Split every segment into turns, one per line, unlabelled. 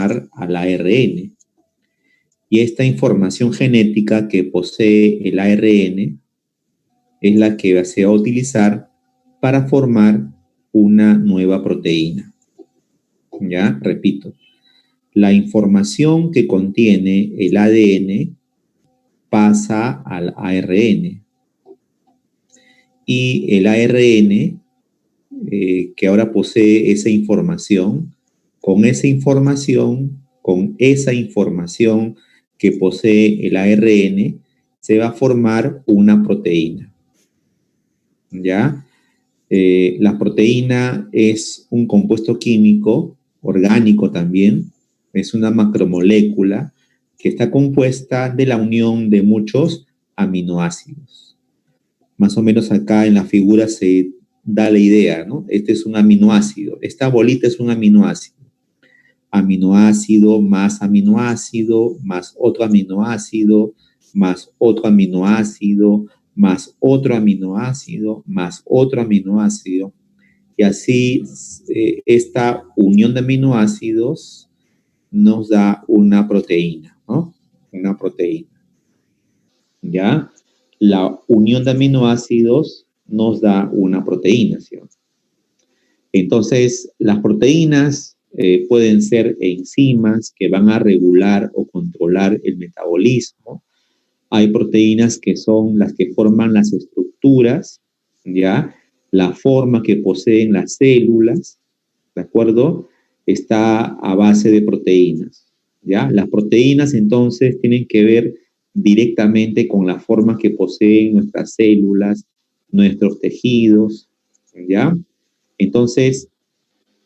pasar al ARN. Y esta información genética que posee el ARN es la que se va a utilizar para formar una nueva proteína. Ya, repito, la información que contiene el ADN pasa al ARN. Y el ARN, que ahora posee esa información, con esa información que posee el ARN, se va a formar una proteína. ¿Ya? La proteína es un compuesto químico, orgánico también, es una macromolécula que está compuesta de la unión de muchos aminoácidos. Más o menos acá en la figura se da la idea, ¿no? Este es un aminoácido, esta bolita es un aminoácido. Aminoácido, más otro aminoácido, más otro aminoácido, más otro aminoácido, más otro aminoácido. Y así esta unión de aminoácidos nos da una proteína, ¿no? Una proteína. ¿Ya? La unión de aminoácidos nos da una proteína, ¿sí? Entonces, las proteínas pueden ser enzimas que van a regular o controlar el metabolismo. Hay proteínas que son las que forman las estructuras, ¿ya? La forma que poseen las células, ¿de acuerdo? Está a base de proteínas, ¿ya? Las proteínas entonces tienen que ver directamente con la forma que poseen nuestras células, nuestros tejidos, ¿ya? Entonces,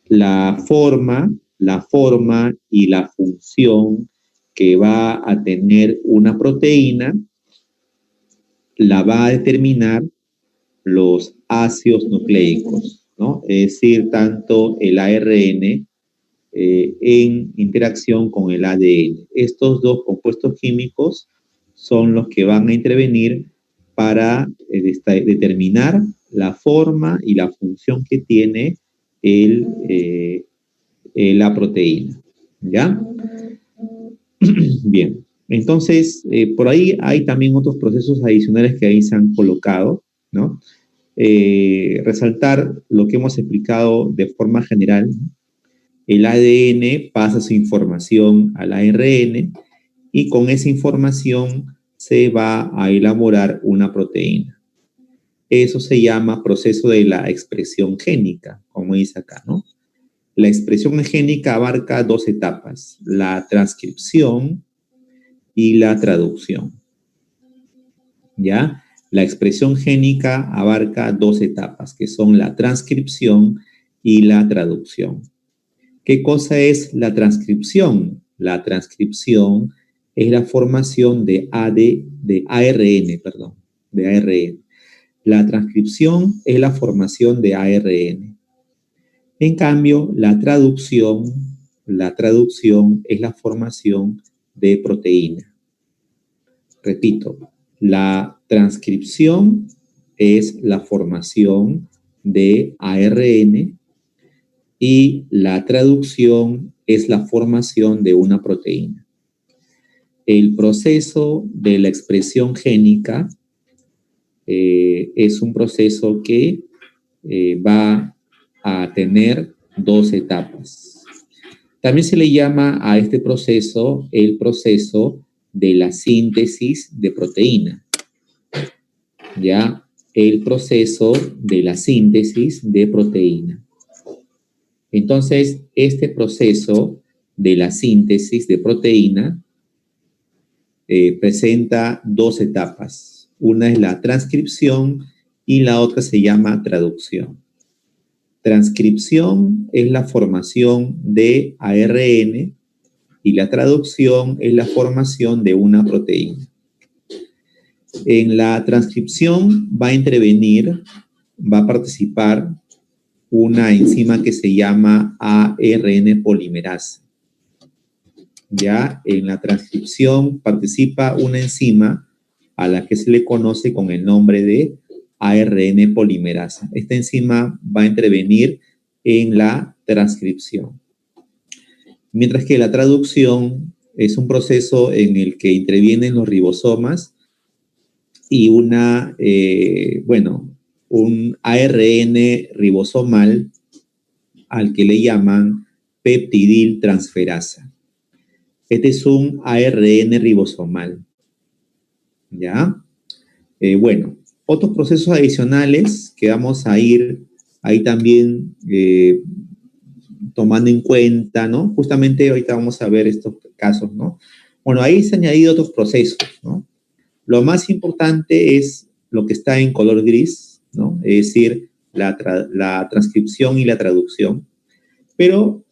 la forma y la función que va a tener una proteína la va a determinar los ácidos nucleicos, ¿no? Es decir, tanto el ARN en interacción con el ADN. Estos dos compuestos químicos son los que van a intervenir para determinar la forma y la función que tiene la proteína, ¿ya? Bien, entonces, por ahí hay también otros procesos adicionales que ahí se han colocado, ¿no? Resaltar lo que hemos explicado de forma general. El ADN pasa su información al ARN y con esa información se va a elaborar una proteína. Eso se llama proceso de la expresión génica, como dice acá, ¿no? La expresión génica abarca dos etapas, la transcripción y la traducción. ¿Ya? La expresión génica abarca dos etapas, que son la transcripción y la traducción. ¿Qué cosa es la transcripción? La transcripción es la formación de ARN. La transcripción es la formación de ARN. En cambio, la traducción es la formación de proteína. Repito, la transcripción es la formación de ARN y la traducción es la formación de una proteína. El proceso de la expresión génica es un proceso que va a tener dos etapas. También se le llama a este proceso el proceso de la síntesis de proteína. Ya, el proceso de la síntesis de proteína. Entonces, este proceso de la síntesis de proteína presenta dos etapas. Una es la transcripción y la otra se llama traducción. Transcripción es la formación de ARN y la traducción es la formación de una proteína. En la transcripción va a participar una enzima que se llama ARN polimerasa. Ya en la transcripción participa una enzima a la que se le conoce con el nombre de ARN polimerasa. Esta enzima va a intervenir en la transcripción. Mientras que la traducción es un proceso en el que intervienen los ribosomas y un ARN ribosomal al que le llaman peptidiltransferasa. Este es un ARN ribosomal, ¿ya? Otros procesos adicionales que vamos a ir ahí también tomando en cuenta, ¿no? Justamente ahorita vamos a ver estos casos, ¿no? Bueno, ahí se han añadido otros procesos, ¿no? Lo más importante es lo que está en color gris, ¿no? Es decir, la transcripción y la traducción, pero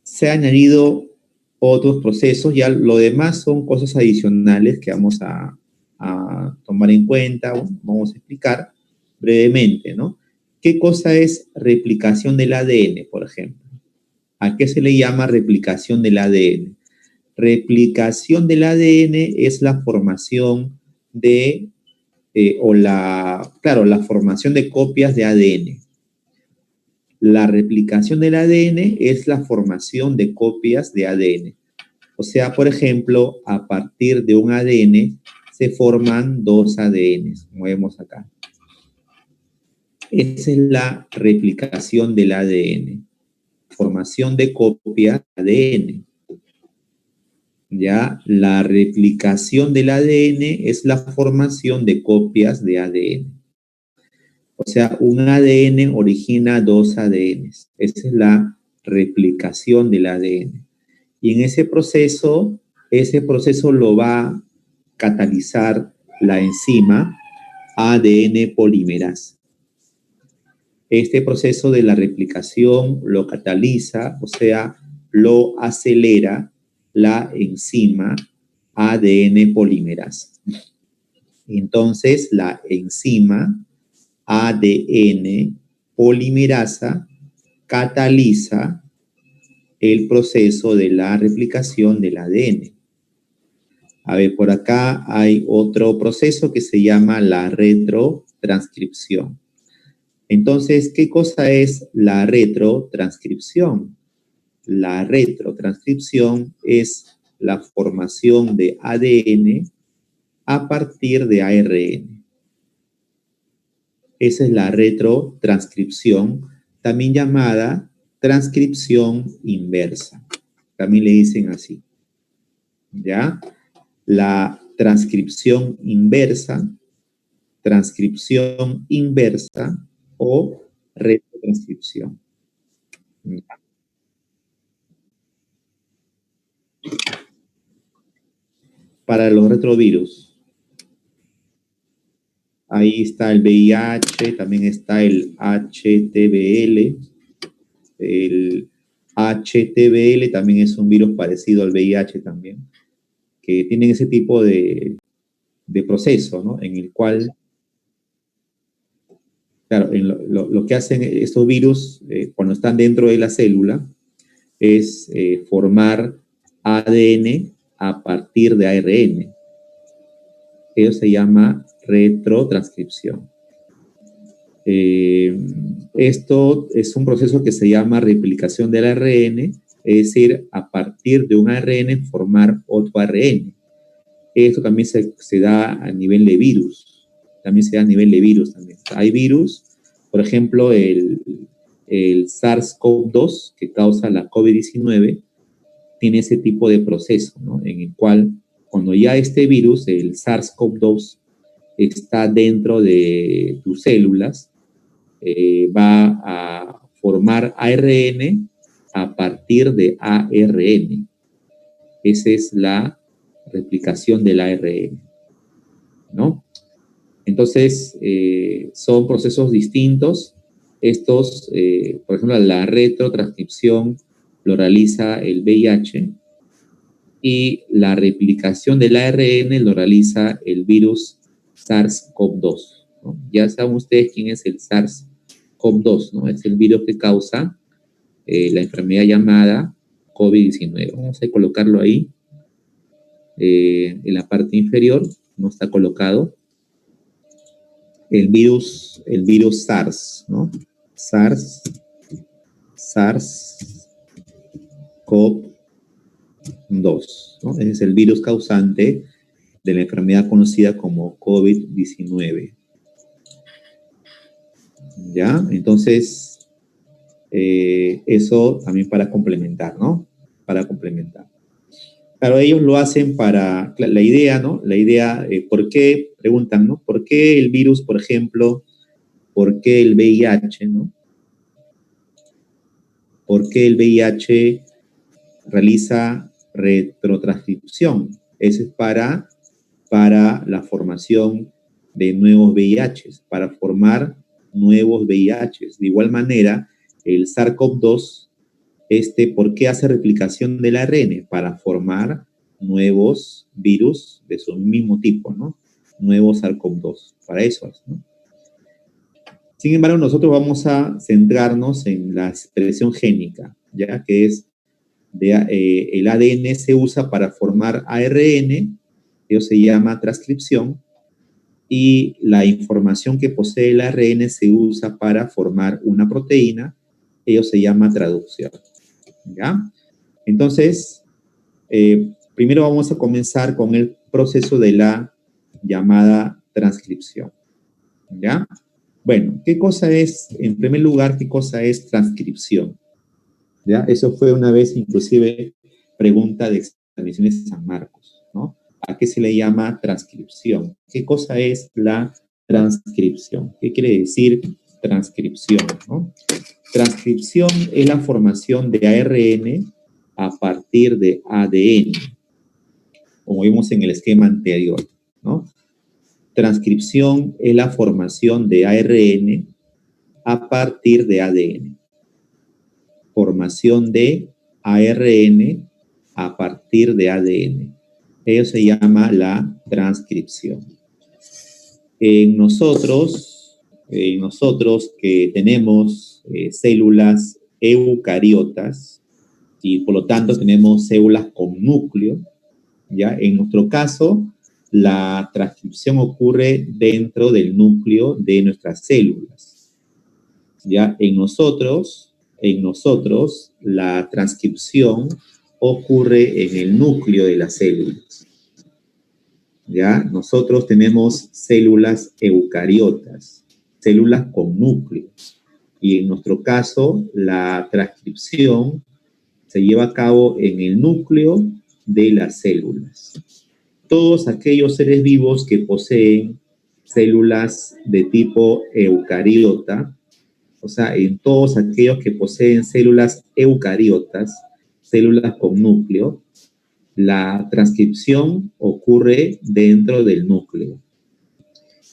se han añadido otros procesos, ya lo demás son cosas adicionales que vamos a tomar en cuenta, vamos a explicar brevemente, ¿no? ¿Qué cosa es replicación del ADN, por ejemplo? ¿A qué se le llama replicación del ADN? Replicación del ADN es la formación la formación de copias de ADN. La replicación del ADN es la formación de copias de ADN. O sea, por ejemplo, a partir de un ADN se forman dos ADNs, como vemos acá. Esa es la replicación del ADN, formación de copias de ADN. Ya, la replicación del ADN es la formación de copias de ADN. O sea, un ADN origina dos ADNs. Esa es la replicación del ADN. Y en ese proceso lo va a catalizar la enzima ADN polimerasa. Este proceso de la replicación lo cataliza, o sea, lo acelera la enzima ADN polimerasa. Entonces, la enzima ADN polimerasa cataliza el proceso de la replicación del ADN. A ver, por acá hay otro proceso que se llama la retrotranscripción. Entonces, ¿qué cosa es la retrotranscripción? La retrotranscripción es la formación de ADN a partir de ARN. Esa es la retrotranscripción, también llamada transcripción inversa. También le dicen así. ¿Ya? La transcripción inversa o retrotranscripción. Para los retrovirus, ahí está el VIH, también está el HTBL. El HTBL también es un virus parecido al VIH también, que tienen ese tipo de proceso, ¿no? En el cual, claro, lo que hacen estos virus cuando están dentro de la célula es formar ADN a partir de ARN. Eso se llama retrotranscripción. Esto es un proceso que se llama replicación del ARN, es decir, a partir de un ARN formar otro ARN. Esto también se da a nivel de virus. También se da a nivel de virus también. Hay virus, por ejemplo, el SARS-CoV-2 que causa la COVID-19, tiene ese tipo de proceso, ¿no? En el cual cuando ya este virus, el SARS-CoV-2, está dentro de tus células, va a formar ARN a partir de ARN. Esa es la replicación del ARN, ¿no? Entonces, son procesos distintos. Estos, por ejemplo, la retrotranscripción lo realiza el VIH y la replicación del ARN lo realiza el virus SARS-CoV-2, ¿no? Ya saben ustedes quién es el SARS-CoV-2, ¿no? Es el virus que causa la enfermedad llamada COVID-19. Vamos a colocarlo ahí en la parte inferior, no está colocado. El virus SARS, ¿no? SARS-CoV-2. 2, ¿no? Ese es el virus causante de la enfermedad conocida como COVID-19. ¿Ya? Entonces, eso también para complementar, ¿no? Para complementar. Claro, ellos lo hacen para la idea, ¿no? La idea, ¿por qué? Preguntan, ¿no? ¿Por qué el virus, por ejemplo, por qué el VIH, ¿no? ¿Por qué el VIH realiza retrotranscripción? Eso es para la formación de nuevos VIHs, para formar nuevos VIHs. De igual manera, el SARS-CoV-2, ¿por qué hace replicación del ARN? Para formar nuevos virus de su mismo tipo, ¿no? Nuevos SARS-CoV-2, para eso, ¿no? Sin embargo, nosotros vamos a centrarnos en la expresión génica, ya que es el ADN se usa para formar ARN, eso se llama transcripción, y la información que posee el ARN se usa para formar una proteína, ello se llama traducción. ¿Ya? Entonces, primero vamos a comenzar con el proceso de la llamada transcripción. ¿Ya? Bueno, ¿qué cosa es, en primer lugar, qué cosa es transcripción? ¿Ya? Eso fue una vez inclusive pregunta de exámenes de San Marcos, ¿no? ¿A qué se le llama transcripción? ¿Qué cosa es la transcripción? ¿Qué quiere decir transcripción, ¿no? Transcripción es la formación de ARN a partir de ADN, como vimos en el esquema anterior, ¿no? Transcripción es la formación de ARN a partir de ADN. Formación de ARN a partir de ADN. Ello se llama la transcripción. En nosotros que tenemos células eucariotas y por lo tanto tenemos células con núcleo, ¿ya? En nuestro caso, la transcripción ocurre dentro del núcleo de nuestras células. ¿Ya? En nosotros, la transcripción ocurre en el núcleo de las células. ¿Ya? Nosotros tenemos células eucariotas, células con núcleo. Y en nuestro caso, la transcripción se lleva a cabo en el núcleo de las células. Todos aquellos seres vivos que poseen células de tipo eucariota, o sea, en todos aquellos que poseen células eucariotas, células con núcleo, la transcripción ocurre dentro del núcleo.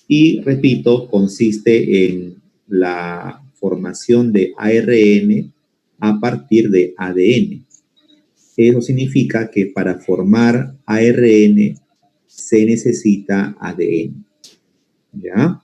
Y, repito, consiste en la formación de ARN a partir de ADN. Eso significa que para formar ARN se necesita ADN. ¿Ya?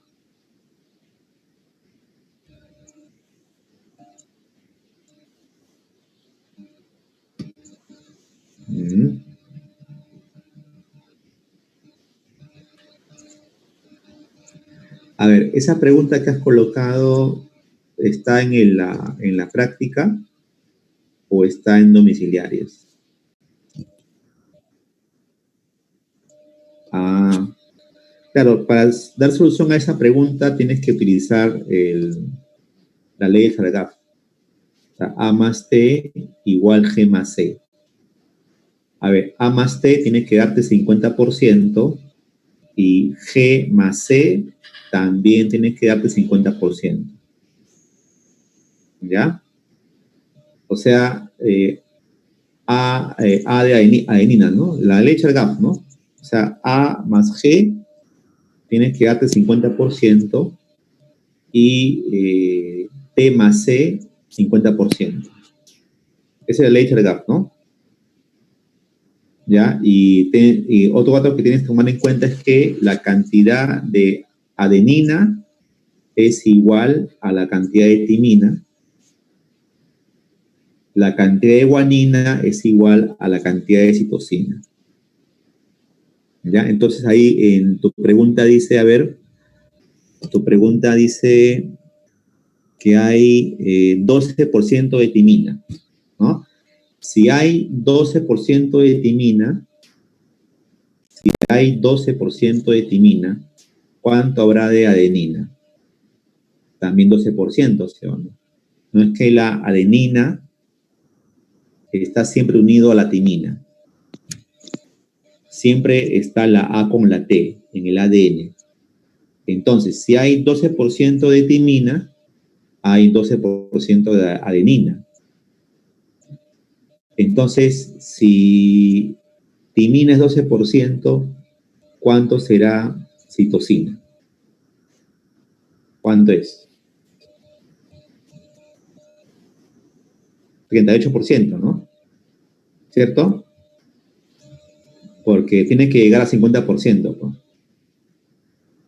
A ver, esa pregunta que has colocado, ¿está en la práctica o está en domiciliarios? Ah, claro, para dar solución a esa pregunta tienes que utilizar la ley de Chargaff. O sea, A más T igual G más C. A ver, A más T tiene que darte 50% y G más C también tiene que darte 50%. ¿Ya? O sea, A de adenina, ¿no? La ley de Chargaff, ¿no? O sea, A más G tienes que darte 50% y T más C 50%. Esa es la ley de Chargaff, ¿no? ¿Ya? Y otro dato que tienes que tomar en cuenta es que la cantidad de adenina es igual a la cantidad de timina. La cantidad de guanina es igual a la cantidad de citosina. ¿Ya? Entonces ahí en tu pregunta dice, a ver, tu pregunta dice que hay 12% de timina, ¿no? Si hay 12% de timina, ¿cuánto habrá de adenina? También 12%, ¿sí o no? No es que la adenina está siempre unido a la timina. Siempre está la A con la T en el ADN. Entonces, si hay 12% de timina, hay 12% de adenina. Entonces, si timina es 12%, ¿cuánto será citosina? ¿Cuánto es? 38%, ¿no? ¿Cierto? Porque tiene que llegar a 50%, ¿no?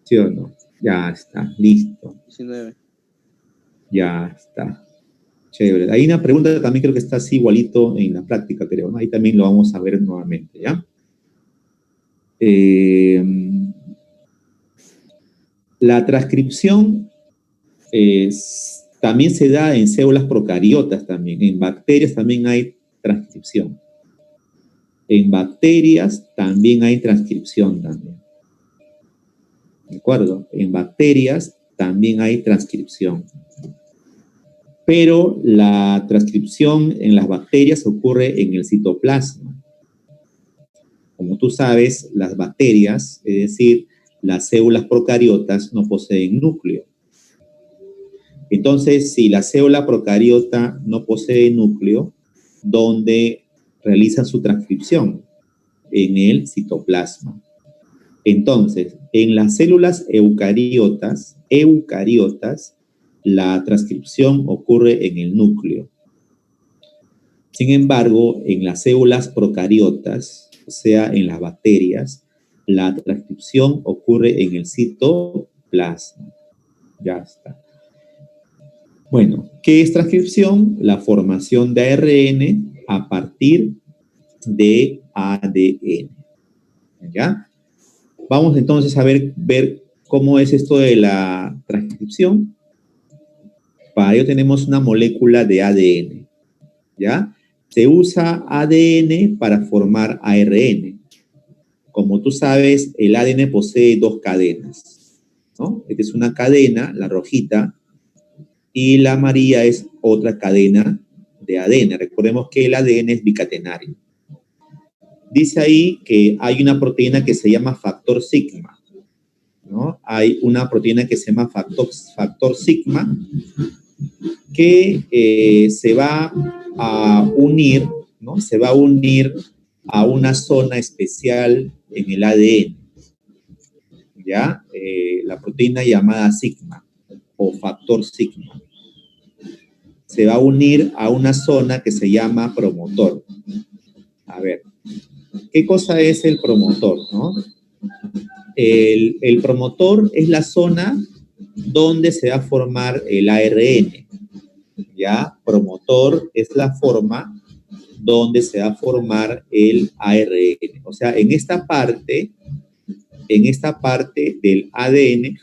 ¿Sí o no? Ya está, listo.
19.
Ya está. Chévere. Hay una pregunta también creo que está así igualito en la práctica, creo, ¿no? Ahí también lo vamos a ver nuevamente, ¿ya? La transcripción también se da en células procariotas también. En bacterias también hay transcripción. En bacterias también hay transcripción también. ¿De acuerdo? En bacterias también hay transcripción. Pero la transcripción en las bacterias ocurre en el citoplasma. Como tú sabes, las bacterias, es decir, las células procariotas, no poseen núcleo. Entonces, si la célula procariota no posee núcleo, ¿dónde realizan su transcripción? En el citoplasma. Entonces, en las células eucariotas, la transcripción ocurre en el núcleo. Sin embargo, en las células procariotas, o sea, en las bacterias, la transcripción ocurre en el citoplasma. Ya está. Bueno, ¿qué es transcripción? La formación de ARN a partir de ADN. ¿Ya? Vamos entonces a ver cómo es esto de la transcripción. Para ello tenemos una molécula de ADN. ¿Ya? Se usa ADN para formar ARN. Como tú sabes, el ADN posee dos cadenas, ¿no? Esta es una cadena, la rojita, y la amarilla es otra cadena de ADN. Recordemos que el ADN es bicatenario. Dice ahí que hay una proteína que se llama factor sigma, ¿no? Hay una proteína que se llama factor sigma que se va a unir, ¿no? Se va a unir a una zona especial en el ADN, ¿ya? La proteína llamada sigma o factor sigma. Se va a unir a una zona que se llama promotor. A ver, ¿qué cosa es el promotor, no? El promotor es la zona donde se va a formar el ARN, ¿ya? Promotor es la forma donde se va a formar el ARN. O sea, en esta parte del ADN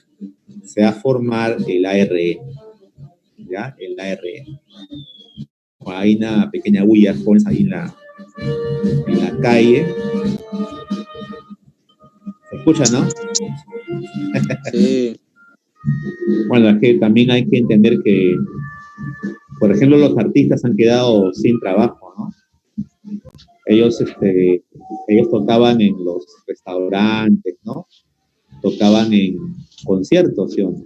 se va a formar el ARN, ¿ya? El ARN. Hay una pequeña bulla, jóvenes, ahí en la calle. ¿Se escucha, no?
Sí.
Bueno, es que también hay que entender que, por ejemplo, los artistas han quedado sin trabajo, ¿no? Ellos tocaban en los restaurantes, ¿no? Tocaban en conciertos, ¿sí o no?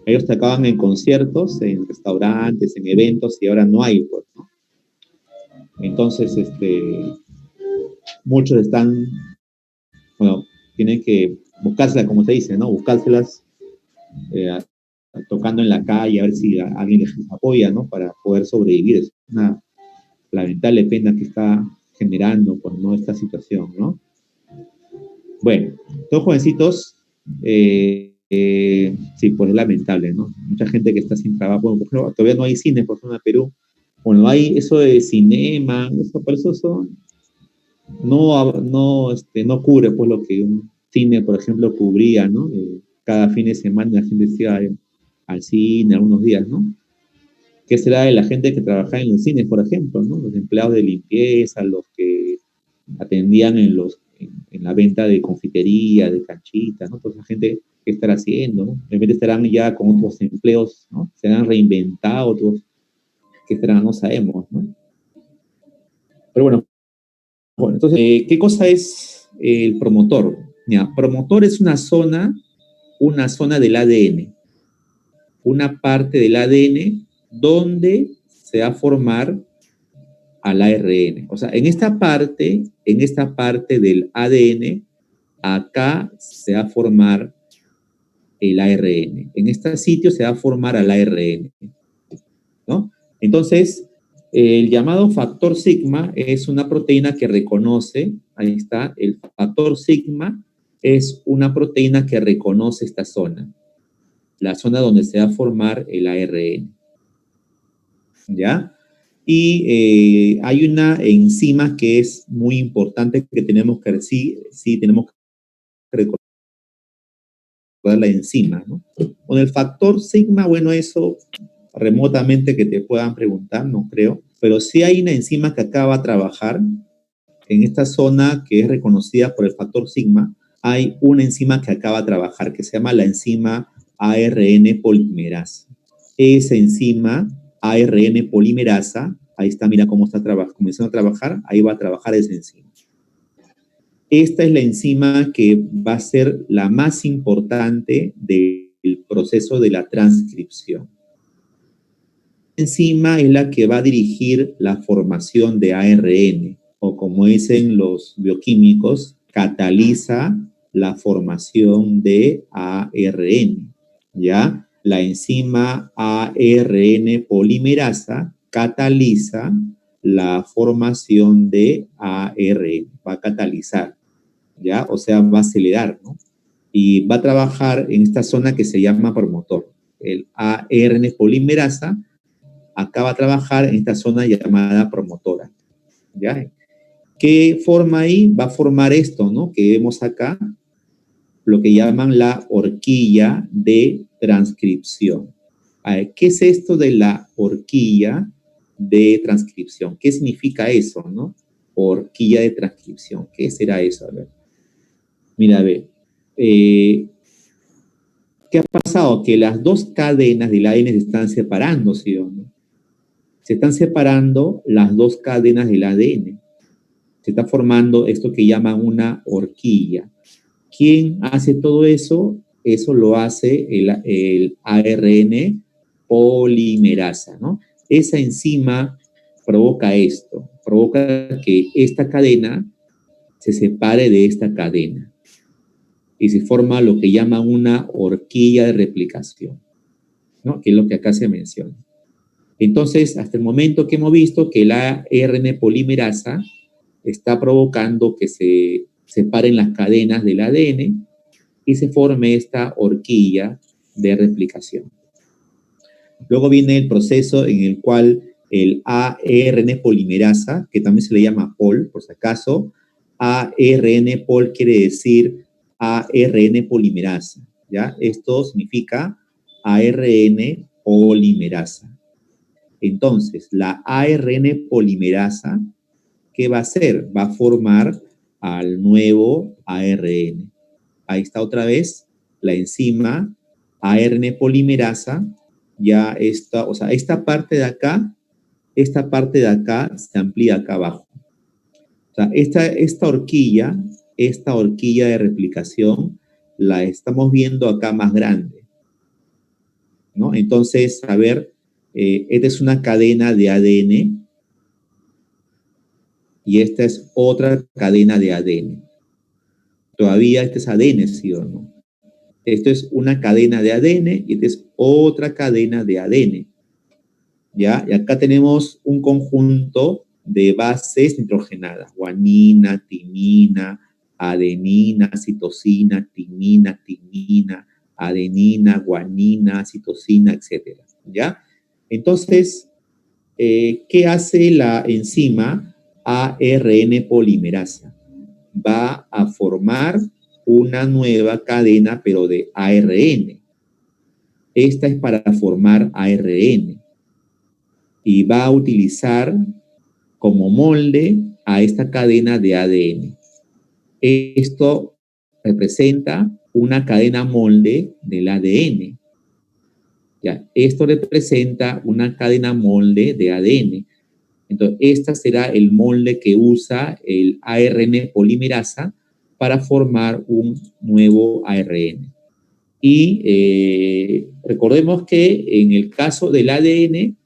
Ellos tocaban en conciertos, en restaurantes, en eventos, y ahora no hay, pues, ¿no? Entonces, muchos están, bueno, tienen que buscárselas, como se dice, ¿no? Buscárselas tocando en la calle, a ver si alguien les apoya, ¿no? Para poder sobrevivir. Es una lamentable pena que está generando, pues, ¿no? Esta situación, ¿no? Bueno, todos jovencitos, sí, pues es lamentable, ¿no? Mucha gente que está sin trabajo, bueno, por ejemplo, todavía no hay cine, por ejemplo, en Perú. Bueno, hay eso de cinema, eso, por eso no cubre, pues, lo que un cine, por ejemplo, cubría, ¿no? Cada fin de semana la gente se iba al cine algunos días, ¿no? ¿Qué será de la gente que trabaja en los cines, por ejemplo, ¿no? Los empleados de limpieza, los que atendían en la venta de confitería, de canchitas, ¿no? Toda esa gente, ¿qué estará haciendo, no? De repente estarán ya con otros empleos, ¿no? Se han reinventado otros, ¿qué estarán? No sabemos, ¿no? Pero bueno, entonces, ¿qué cosa es el promotor? Ya, promotor es una zona del ADN, una parte del ADN donde se va a formar al ARN. O sea, en esta parte del ADN, acá se va a formar el ARN. En este sitio se va a formar al ARN, ¿no? Entonces, el llamado factor sigma es una proteína que reconoce, ahí está, el factor sigma es una proteína que reconoce esta zona, la zona donde se va a formar el ARN, ¿ya? Y hay una enzima que es muy importante que tenemos que, sí tenemos que recordar la enzima, ¿no? Con el factor sigma, bueno, eso remotamente que te puedan preguntar, no creo, pero sí hay una enzima que acaba de trabajar en esta zona que es reconocida por el factor sigma, hay una enzima que acaba de trabajar que se llama la enzima ARN polimerasa. Esa enzima ARN polimerasa, ahí está, mira cómo está comenzando a trabajar, ahí va a trabajar esa enzima. Esta es la enzima que va a ser la más importante del proceso de la transcripción. La enzima es la que va a dirigir la formación de ARN, o como dicen los bioquímicos, cataliza la formación de ARN, ¿ya? La enzima ARN polimerasa cataliza la formación de ARN, va a catalizar, ¿ya? O sea, va a acelerar, ¿no? Y va a trabajar en esta zona que se llama promotor. El ARN polimerasa acá va a trabajar en esta zona llamada promotora, ¿ya? ¿Qué forma ahí? Va a formar esto, ¿no? Que vemos acá, lo que llaman la horquilla de transcripción. A ver, ¿qué es esto de la horquilla de transcripción? ¿Qué significa eso, no? Horquilla de transcripción. ¿Qué será eso? A ver. Mira, a ver. ¿Qué ha pasado? Que las dos cadenas del ADN se están separando, ¿sí o no? Se están separando las dos cadenas del ADN. Se está formando esto que llaman una horquilla. ¿Quién hace todo eso? Eso lo hace el ARN polimerasa, ¿no? Esa enzima provoca esto, provoca que esta cadena se separe de esta cadena y se forma lo que llaman una horquilla de replicación, ¿no? Que es lo que acá se menciona. Entonces, hasta el momento que hemos visto que la ARN polimerasa está provocando que se separen las cadenas del ADN y se forme esta horquilla de replicación. Luego viene el proceso en el cual el ARN polimerasa, que también se le llama POL, por si acaso, ARN POL quiere decir ARN polimerasa, ¿ya? Esto significa ARN polimerasa. Entonces, la ARN polimerasa, ¿qué va a hacer? Va a formar al nuevo ARN. Ahí está otra vez la enzima ARN polimerasa, ya está, o sea, esta parte de acá se amplía acá abajo. O sea, esta horquilla de replicación, la estamos viendo acá más grande, ¿no? Entonces, a ver, esta es una cadena de ADN y esta es otra cadena de ADN. Todavía este es ADN, ¿sí o no? Esto es una cadena de ADN y esta es otra cadena de ADN, ¿ya? Y acá tenemos un conjunto de bases nitrogenadas, guanina, timina, adenina, citosina, timina, adenina, guanina, citosina, etcétera, ¿ya? Entonces, ¿qué hace la enzima ARN polimerasa? Va a formar una nueva cadena, pero de ARN. Esta es para formar ARN. y va a utilizar como molde a esta cadena de ADN. Esto representa una cadena molde del ADN. ¿Ya? Esto representa una cadena molde de ADN. Entonces, este será el molde que usa el ARN polimerasa para formar un nuevo ARN. Y recordemos que en el caso del ADN,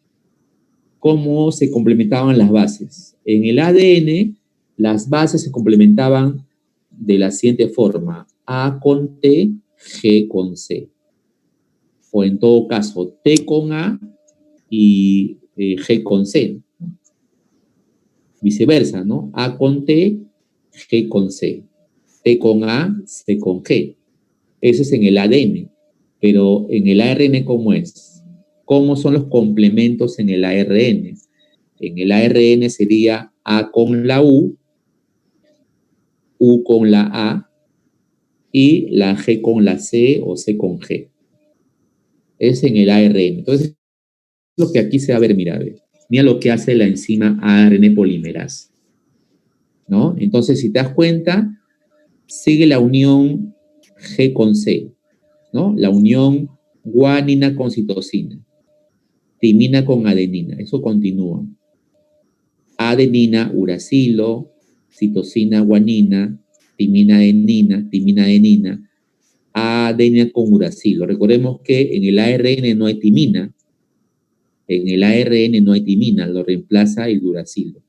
¿cómo se complementaban las bases? En el ADN, las bases se complementaban de la siguiente forma: A con T, G con C. O en todo caso, T con A y G con C. Viceversa, ¿no? A con T, G con C. T con A, C con G. Eso es en el ADN. Pero en el ARN, ¿cómo es? ¿Cómo son los complementos en el ARN? En el ARN sería A con la U con la A y la G con la C o C con G. Es en el ARN. Entonces, lo que aquí se va a ver, mira lo que hace la enzima ARN polimerasa, ¿no? Entonces, si te das cuenta, sigue la unión G con C, ¿no? La unión guanina con citosina, timina con adenina, eso continúa. Adenina, uracilo, citosina, guanina, timina, adenina, adenina con uracilo. Recordemos que en el ARN no hay timina, lo reemplaza el uracilo.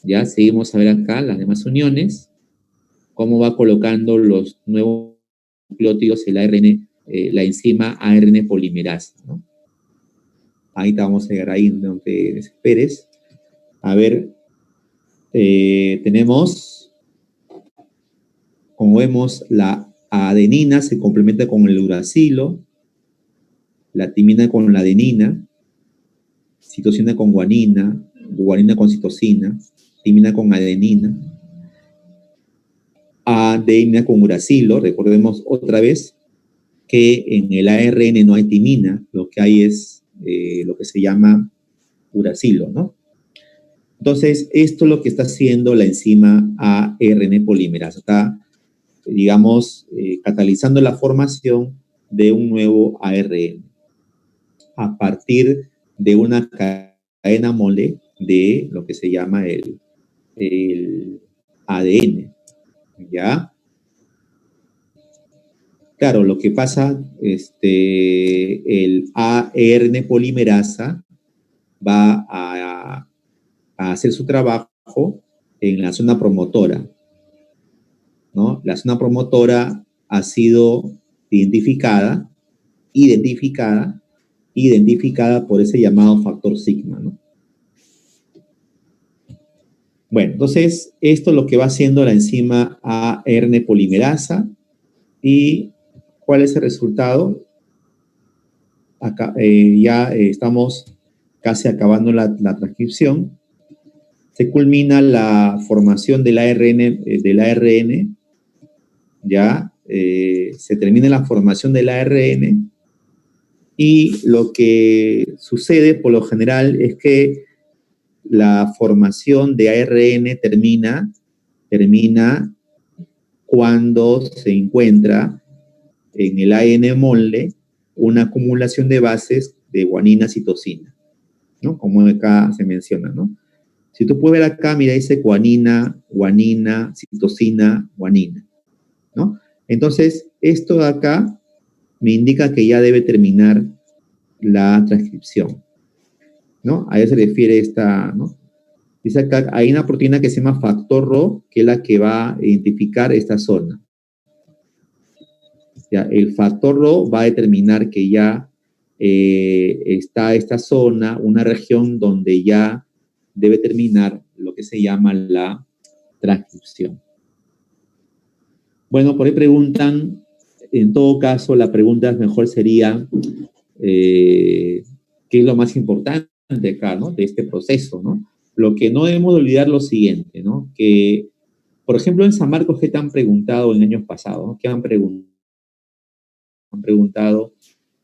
Ya seguimos a ver acá las demás uniones, cómo va colocando los nuevos nucleótidos el ARN, la enzima ARN polimerasa, ¿no? Ahí te vamos a llegar ahí, no te desesperes. A ver, tenemos, como vemos, la adenina se complementa con el uracilo, la timina con la adenina, citosina con guanina, guanina con citosina, timina con adenina, adenina con uracilo. Recordemos otra vez que en el ARN no hay timina, lo que hay es lo que se llama uracilo, ¿no? Entonces, esto es lo que está haciendo la enzima ARN polimerasa. Está, digamos, catalizando la formación de un nuevo ARN a partir de una cadena molde de lo que se llama el ADN, ¿ya? Claro, lo que pasa, el ARN polimerasa va a hacer su trabajo en la zona promotora, ¿no? La zona promotora ha sido identificada por ese llamado factor sigma, ¿no? Bueno, entonces, esto es lo que va haciendo la enzima ARN polimerasa. ¿Y cuál es el resultado? Acá ya estamos casi acabando la transcripción. Se culmina la formación del ARN, ya se termina la formación del ARN, y lo que sucede por lo general es que la formación de ARN termina cuando se encuentra en el ADN molde una acumulación de bases de guanina-citosina, ¿no? Como acá se menciona, ¿no? Si tú puedes ver acá, mira, dice guanina, citosina, guanina, ¿no? Entonces, esto de acá me indica que ya debe terminar la transcripción, ¿no? A eso se refiere esta, ¿no? Dice acá, hay una proteína que se llama factor Rho, que es la que va a identificar esta zona. Ya, el factor Rho va a determinar que ya está esta zona, una región donde ya debe terminar lo que se llama la transcripción. Bueno, por ahí preguntan, en todo caso, la pregunta mejor sería, ¿qué es lo más importante acá, ¿no? De este proceso, ¿no? Lo que no debemos olvidar lo siguiente, ¿no? Que, por ejemplo, en San Marcos, ¿qué te han preguntado en años pasados? ¿No? ¿Qué han preguntado?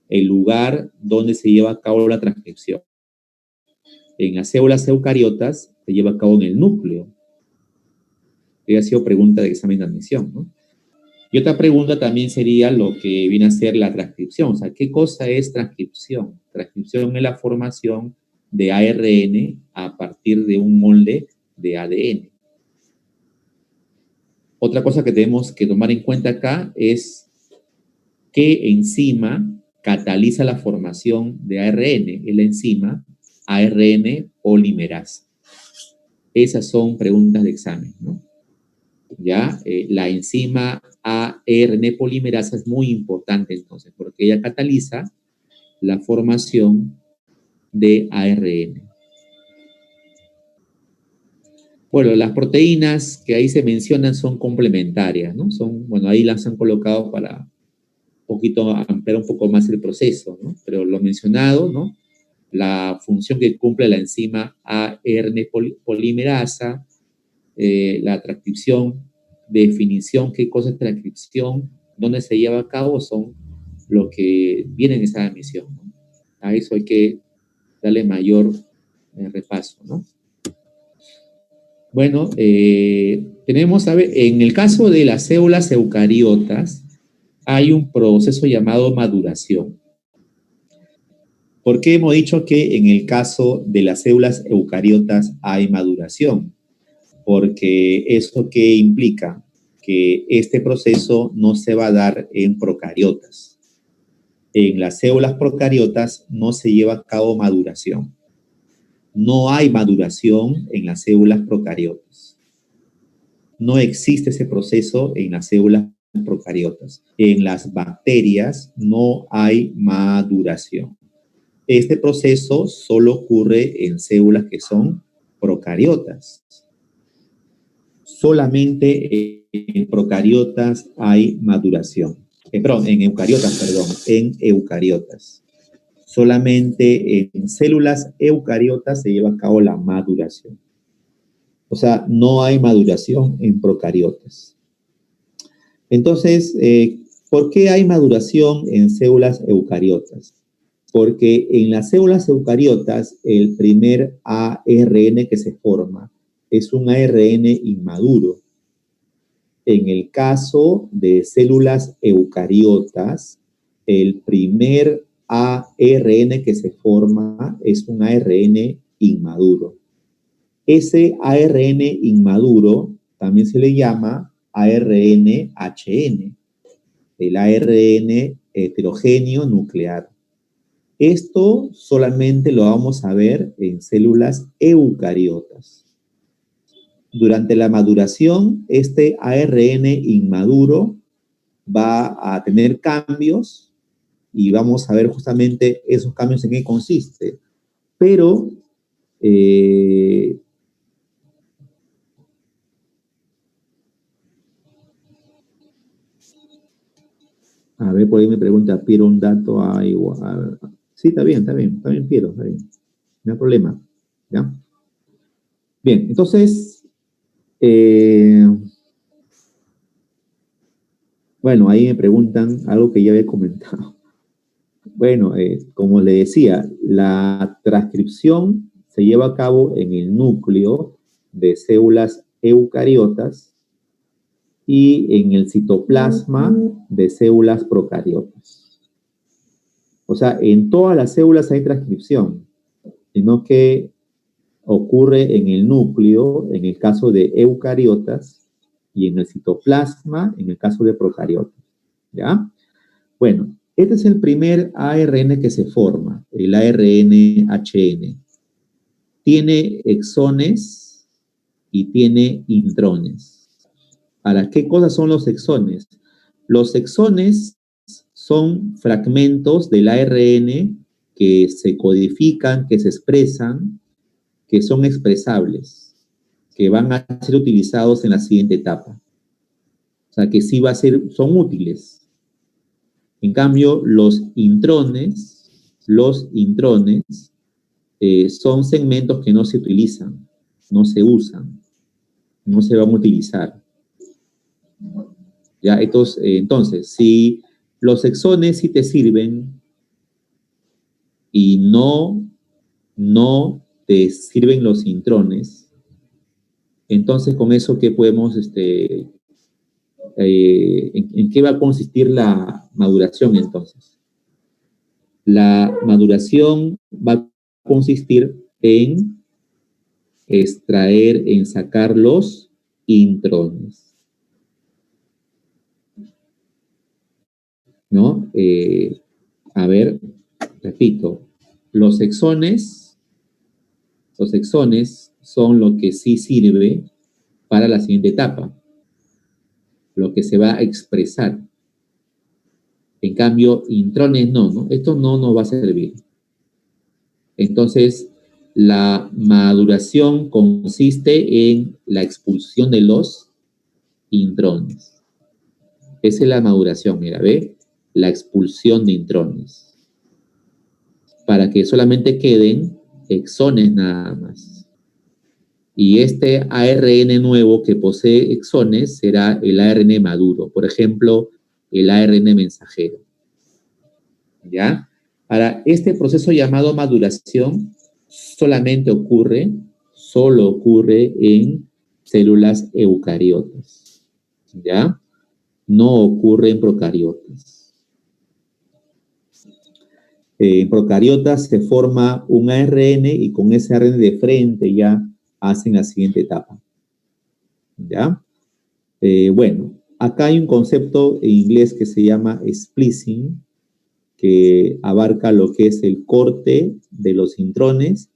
El lugar donde se lleva a cabo la transcripción. En las células eucariotas se lleva a cabo en el núcleo. Ha sido pregunta de examen de admisión, ¿no? Y otra pregunta también sería lo que viene a ser la transcripción. O sea, ¿qué cosa es transcripción? Transcripción es la formación de ARN a partir de un molde de ADN. Otra cosa que tenemos que tomar en cuenta acá es qué enzima cataliza la formación de ARN. Es la enzima ARN polimerasa. Esas son preguntas de examen, ¿no? ¿Ya? La enzima ARN polimerasa es muy importante entonces, porque ella cataliza la formación de ARN. Bueno, las proteínas que ahí se mencionan son complementarias, ¿no? Bueno, ahí las han colocado para un poquito ampliar un poco más el proceso, ¿no? Pero lo mencionado, ¿no? La función que cumple la enzima ARN polimerasa, la transcripción, definición, qué cosa es transcripción, dónde se lleva a cabo, son lo que viene en esa emisión, ¿no? A eso hay que darle mayor repaso, ¿no? Bueno, tenemos, a ver, en el caso de las células eucariotas, hay un proceso llamado maduración. ¿Por qué hemos dicho que en el caso de las células eucariotas hay maduración? Porque ¿eso qué implica? Que este proceso no se va a dar en procariotas. En las células procariotas no se lleva a cabo maduración. No hay maduración en las células procariotas. No existe ese proceso en las células procariotas. En las bacterias no hay maduración. Este proceso solo ocurre en células que son procariotas. Solamente en procariotas hay maduración. En eucariotas. Solamente en células eucariotas se lleva a cabo la maduración. O sea, no hay maduración en procariotas. Entonces, ¿por qué hay maduración en células eucariotas? Porque en las células eucariotas, el primer ARN que se forma es un ARN inmaduro. En el caso de células eucariotas, el primer ARN que se forma es un ARN inmaduro. Ese ARN inmaduro también se le llama ARN-HN, el ARN heterogéneo nuclear. Esto solamente lo vamos a ver en células eucariotas. Durante la maduración, este ARN inmaduro va a tener cambios y vamos a ver justamente esos cambios en qué consiste. Pero a ver, por ahí me pregunta Piero un dato igual. Sí, está bien, Piero, está bien. No hay problema. ¿Ya? Bien, entonces, bueno, ahí me preguntan algo que ya había comentado. Bueno, como le decía, la transcripción se lleva a cabo en el núcleo de células eucariotas y en el citoplasma de células procariotas. O sea, en todas las células hay transcripción, sino que ocurre en el núcleo, en el caso de eucariotas, y en el citoplasma, en el caso de procariotas. ¿Ya? Bueno, este es el primer ARN que se forma, el ARN-HN. Tiene exones y tiene intrones. Ahora, ¿qué cosas son los exones? Los exones son fragmentos del ARN que se codifican, que se expresan, que son expresables, que van a ser utilizados en la siguiente etapa. O sea, que sí son útiles. En cambio, los intrones son segmentos que no se utilizan, no se usan, no se van a utilizar. ¿Ya? Entonces, si los exones sí te sirven y no te sirven los intrones, entonces con eso, ¿qué podemos, en qué va a consistir la maduración entonces? La maduración va a consistir en extraer, en sacar los intrones, ¿no? A ver, repito, los exones son lo que sí sirve para la siguiente etapa, lo que se va a expresar. En cambio, intrones no, ¿no? Esto no nos va a servir. Entonces, la maduración consiste en la expulsión de los intrones. Esa es la maduración, mira, ¿ve? La expulsión de intrones. Para que solamente queden exones nada más. Y este ARN nuevo que posee exones será el ARN maduro. Por ejemplo, el ARN mensajero. ¿Ya? Ahora, este proceso llamado maduración solo ocurre en células eucariotas. ¿Ya? No ocurre en procariotas. En procariotas se forma un ARN y con ese ARN de frente ya hacen la siguiente etapa. ¿Ya? Bueno, acá hay un concepto en inglés que se llama splicing, que abarca lo que es el corte de los intrones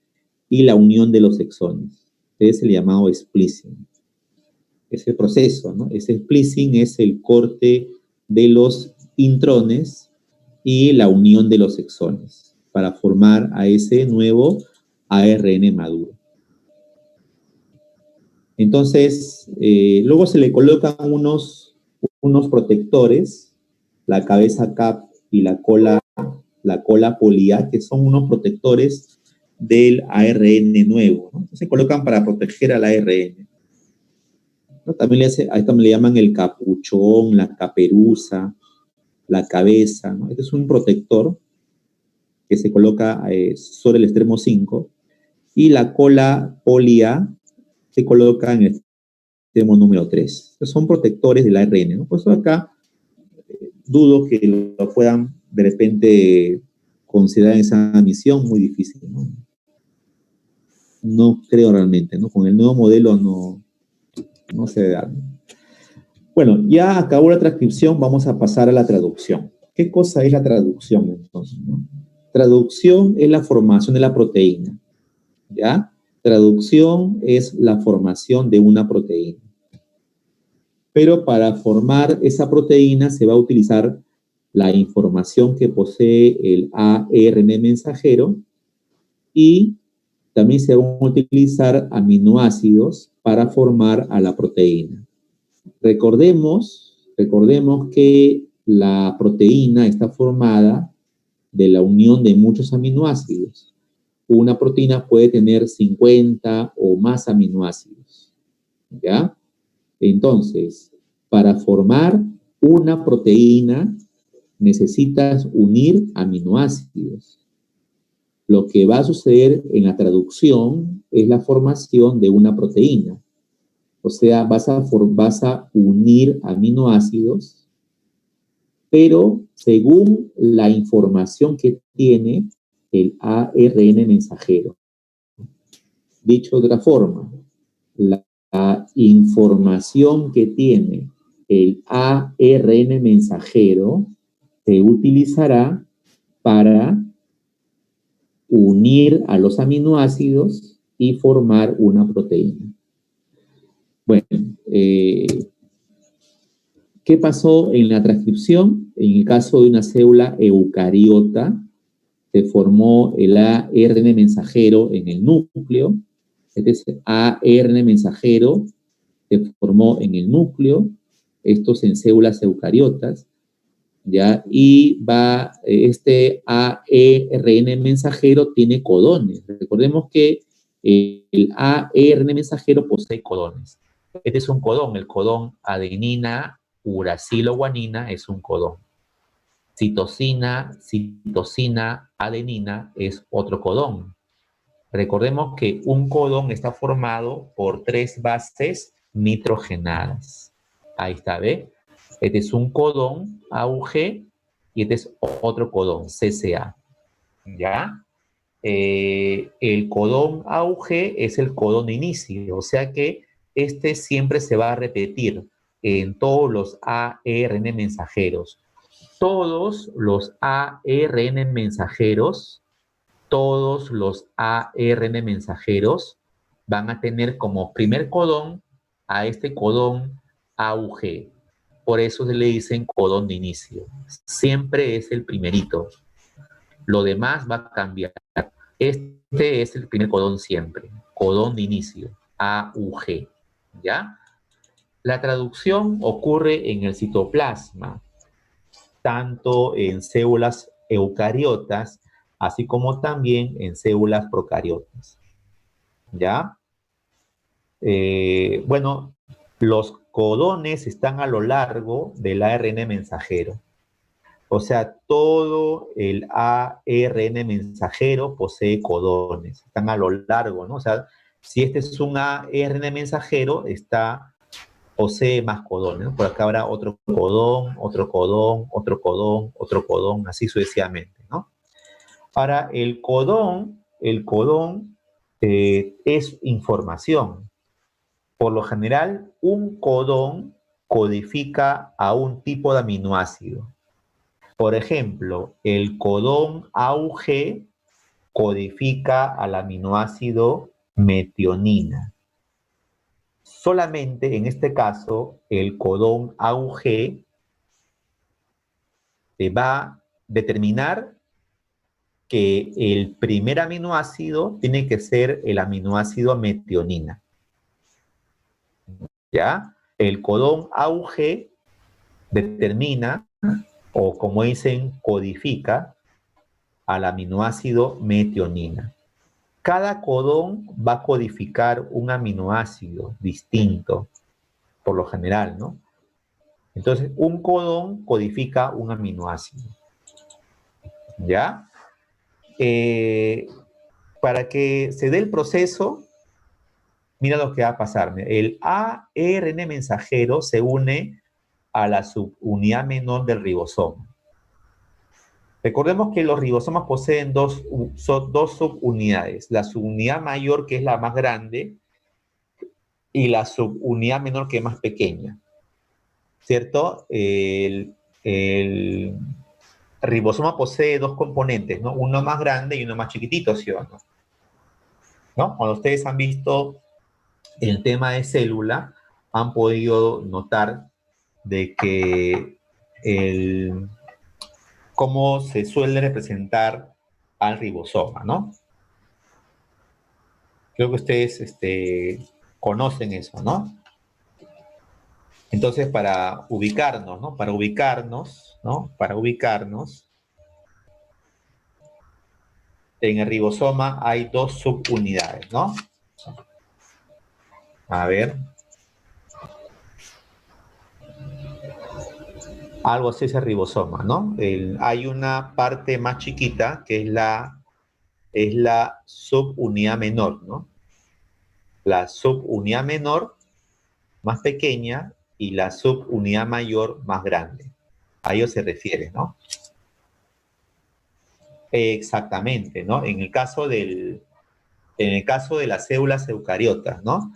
y la unión de los exones. Es el llamado splicing. Ese proceso, ¿no? Ese splicing es el corte de los intrones y la unión de los exones para formar a ese nuevo ARN maduro. Entonces, luego se le colocan unos protectores, la cabeza CAP y la cola polía, que son unos protectores del ARN nuevo, ¿no? Se colocan para proteger al ARN, ¿no? A esto le llaman el capuchón, la caperuza, la cabeza, ¿no? Este es un protector que se coloca sobre el extremo 5 y la cola polía se coloca en el extremo número 3. Son protectores del ARN, ¿no? Por eso acá dudo que lo puedan de repente considerar esa misión muy difícil, ¿no? No creo realmente, ¿no? Con el nuevo modelo no se da. Bueno, ya acabó la transcripción, vamos a pasar a la traducción. ¿Qué cosa es la traducción entonces, no? Traducción es la formación de la proteína, ¿ya? Traducción es la formación de una proteína. Pero para formar esa proteína se va a utilizar la información que posee el ARN mensajero y también se van a utilizar aminoácidos para formar a la proteína. Recordemos que la proteína está formada de la unión de muchos aminoácidos. Una proteína puede tener 50 o más aminoácidos, ¿ya? Entonces, para formar una proteína necesitas unir aminoácidos. Lo que va a suceder en la traducción es la formación de una proteína. O sea, vas a unir aminoácidos, pero según la información que tiene el ARN mensajero. Dicho de otra forma, la información que tiene el ARN mensajero se utilizará para unir a los aminoácidos y formar una proteína. Bueno, ¿qué pasó en la transcripción? En el caso de una célula eucariota, se formó el ARN mensajero en el núcleo. Este ARN mensajero se formó en el núcleo, estos en células eucariotas, ¿ya? Y este ARN mensajero tiene codones. Recordemos que el ARN mensajero posee codones. Este es un codón, el codón adenina, uracilo, guanina es un codón. Citosina, adenina es otro codón. Recordemos que un codón está formado por 3 bases nitrogenadas. Ahí está, ¿ve? Este es un codón AUG y este es otro codón CCA. ¿Ya? El codón AUG es el codón de inicio, o sea que este siempre se va a repetir en todos los ARN mensajeros. Todos los ARN mensajeros, todos los ARN mensajeros van a tener como primer codón a este codón AUG. Por eso se le dicen codón de inicio. Siempre es el primerito. Lo demás va a cambiar. Este es el primer codón siempre, codón de inicio, AUG, ¿ya? La traducción ocurre en el citoplasma, tanto en células eucariotas, así como también en células procariotas, ¿ya? Bueno, los codones están a lo largo del ARN mensajero. O sea, todo el ARN mensajero posee codones, están a lo largo, ¿no? O sea, si este es un ARN mensajero, posee más codones, ¿no? Por acá habrá otro codón, otro codón, otro codón, otro codón, así sucesivamente, ¿no? Ahora, el codón es información. Por lo general, un codón codifica a un tipo de aminoácido. Por ejemplo, el codón AUG codifica al aminoácido metionina. Solamente en este caso, el codón AUG va a determinar que el primer aminoácido tiene que ser el aminoácido metionina. ¿Ya? El codón AUG determina, o como dicen, codifica al aminoácido metionina. Cada codón va a codificar un aminoácido distinto, por lo general, ¿no? Entonces, un codón codifica un aminoácido, ¿ya? Eh, para que se dé el proceso, mira lo que va a pasar. El ARN mensajero se une a la subunidad menor del ribosoma. Recordemos que los ribosomas poseen dos subunidades, la subunidad mayor, que es la más grande, y la subunidad menor, que es más pequeña, ¿cierto? El ribosoma posee dos componentes, ¿no? Uno más grande y uno más chiquitito, ¿sí o no? ¿No? Cuando ustedes han visto el tema de célula, han podido notar de que cómo se suele representar al ribosoma, ¿no? Creo que ustedes conocen eso, ¿no? Entonces, para ubicarnos, ¿no? Para ubicarnos, ¿no? Para ubicarnos, en el ribosoma hay dos subunidades, ¿no? A ver. Algo así es el ribosoma, ¿no? Hay una parte más chiquita que es la subunidad menor, ¿no? La subunidad menor más pequeña y la subunidad mayor más grande. A ello se refiere, ¿no? Exactamente, ¿no? En el caso de las células eucariotas, ¿no?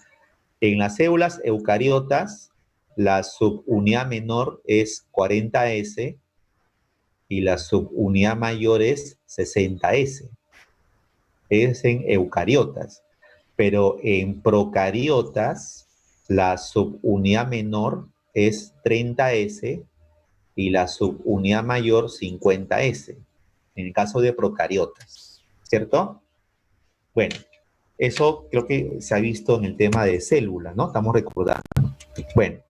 En las células eucariotas, la subunidad menor es 40S y la subunidad mayor es 60S. Es en eucariotas. Pero en procariotas, la subunidad menor es 30S y la subunidad mayor 50S. En el caso de procariotas, ¿cierto? Bueno, eso creo que se ha visto en el tema de célula, ¿no? Estamos recordando. Bueno,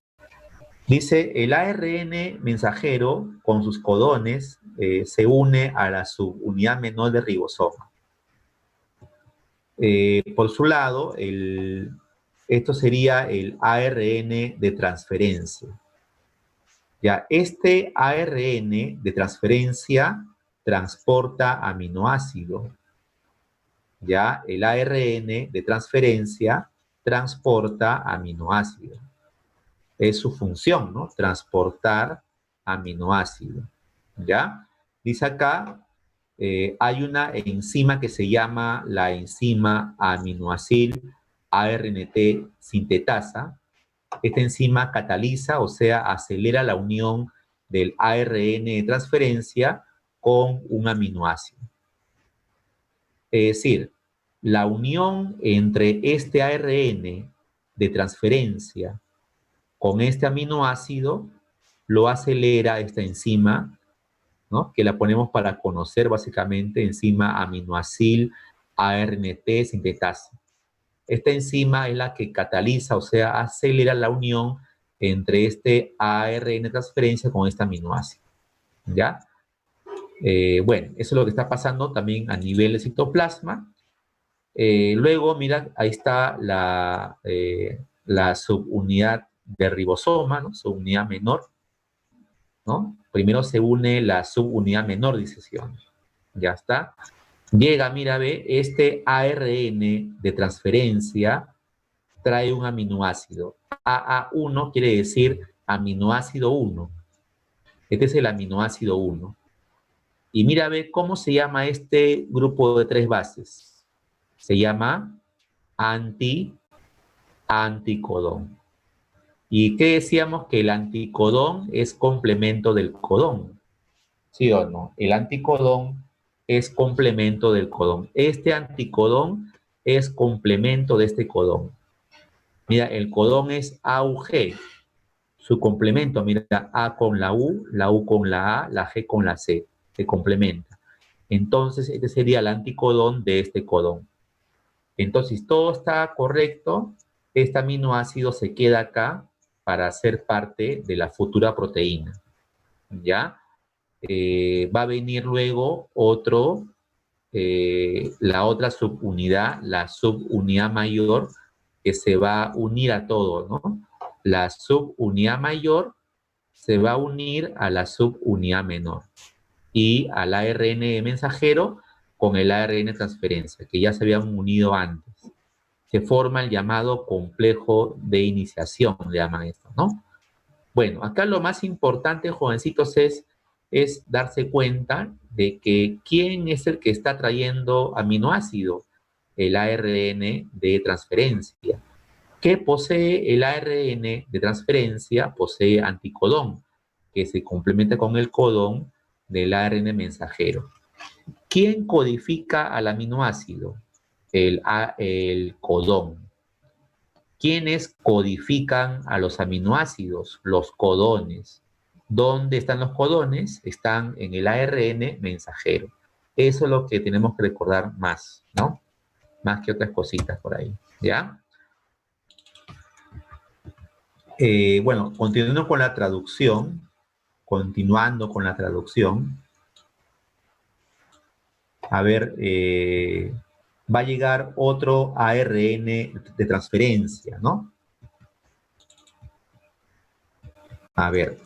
dice, el ARN mensajero con sus codones se une a la subunidad menor del ribosoma. Por su lado, esto sería el ARN de transferencia. Ya, este ARN de transferencia transporta aminoácido. Ya, el ARN de transferencia transporta aminoácidos. Es su función, ¿no? Transportar aminoácidos. ¿Ya? Dice acá, hay una enzima que se llama la enzima aminoácido ARNT sintetasa. Esta enzima cataliza, o sea, acelera la unión del ARN de transferencia con un aminoácido. Es decir, la unión entre este ARN de transferencia con este aminoácido lo acelera esta enzima, ¿no? Que la ponemos para conocer básicamente, enzima aminoácido ARNT sintetasa. Esta enzima es la que cataliza, o sea, acelera la unión entre este ARN de transferencia con este aminoácido. ¿Ya? Bueno, eso es lo que está pasando también a nivel de citoplasma. Luego, mira, ahí está la subunidad de ribosoma, ¿no? Subunidad menor, ¿no? Primero se une la subunidad menor, dice Sion. Ya está. Llega, mira, ve, este ARN de transferencia trae un aminoácido. AA1 quiere decir aminoácido 1. Este es el aminoácido 1. Y mira, ve cómo se llama este grupo de 3 bases. Se llama anticodón. ¿Y qué decíamos? Que el anticodón es complemento del codón. ¿Sí o no? El anticodón es complemento del codón. Este anticodón es complemento de este codón. Mira, el codón es AUG. Su complemento, mira, A con la U con la A, la G con la C. Se complementa. Entonces, este sería el anticodón de este codón. Entonces, si todo está correcto, este aminoácido se queda acá para ser parte de la futura proteína. ¿Ya? Va a venir luego la otra subunidad, la subunidad mayor, que se va a unir a todo, ¿no? La subunidad mayor se va a unir a la subunidad menor y al ARN mensajero con el ARN transferencia, que ya se habían unido antes. Se forma el llamado complejo de iniciación, le llaman esto, ¿no? Bueno, acá lo más importante, jovencitos, es darse cuenta de que quién es el que está trayendo aminoácido, el ARN de transferencia. ¿Qué posee el ARN de transferencia? Posee anticodón, que se complementa con el codón del ARN mensajero. ¿Quién codifica al aminoácido? El codón. ¿Quiénes codifican a los aminoácidos? Los codones. ¿Dónde están los codones? Están en el ARN mensajero. Eso es lo que tenemos que recordar más, ¿no? Más que otras cositas por ahí, ¿ya? Bueno, continuando con la traducción, a ver, va a llegar otro ARN de transferencia, ¿no? A ver,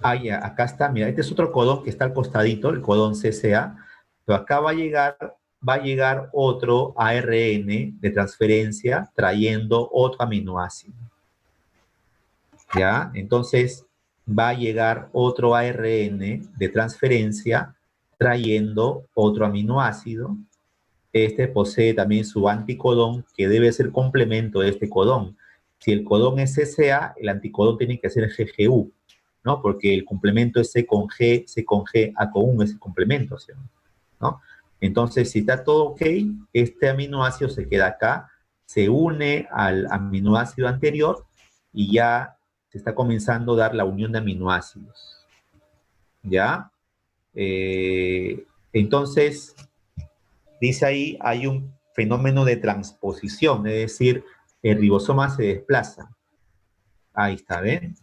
acá está, mira, este es otro codón que está al costadito, el codón CCA, pero acá va a llegar otro ARN de transferencia trayendo otro aminoácido. ¿Ya? Entonces, va a llegar otro ARN de transferencia trayendo otro aminoácido. Este posee también su anticodón, que debe ser complemento de este codón. Si el codón es CCA, el anticodón tiene que ser GGU, ¿no? Porque el complemento es C con G, A con 1 es el complemento, ¿no? Entonces, si está todo ok, este aminoácido se queda acá, se une al aminoácido anterior y ya se está comenzando a dar la unión de aminoácidos. ¿Ya? Entonces, dice ahí, hay un fenómeno de transposición, es decir, el ribosoma se desplaza. Ahí está, ¿ven?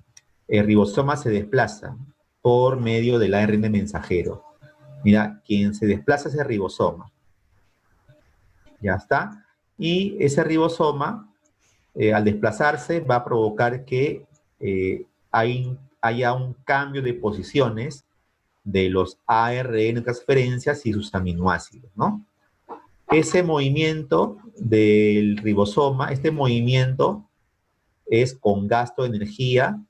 El ribosoma se desplaza por medio del ARN mensajero. Mira, quien se desplaza es el ribosoma. Ya está. Y ese ribosoma, al desplazarse, va a provocar que haya un cambio de posiciones de los ARN transferencias y sus aminoácidos, ¿no? Ese movimiento del ribosoma, este movimiento es con gasto de energía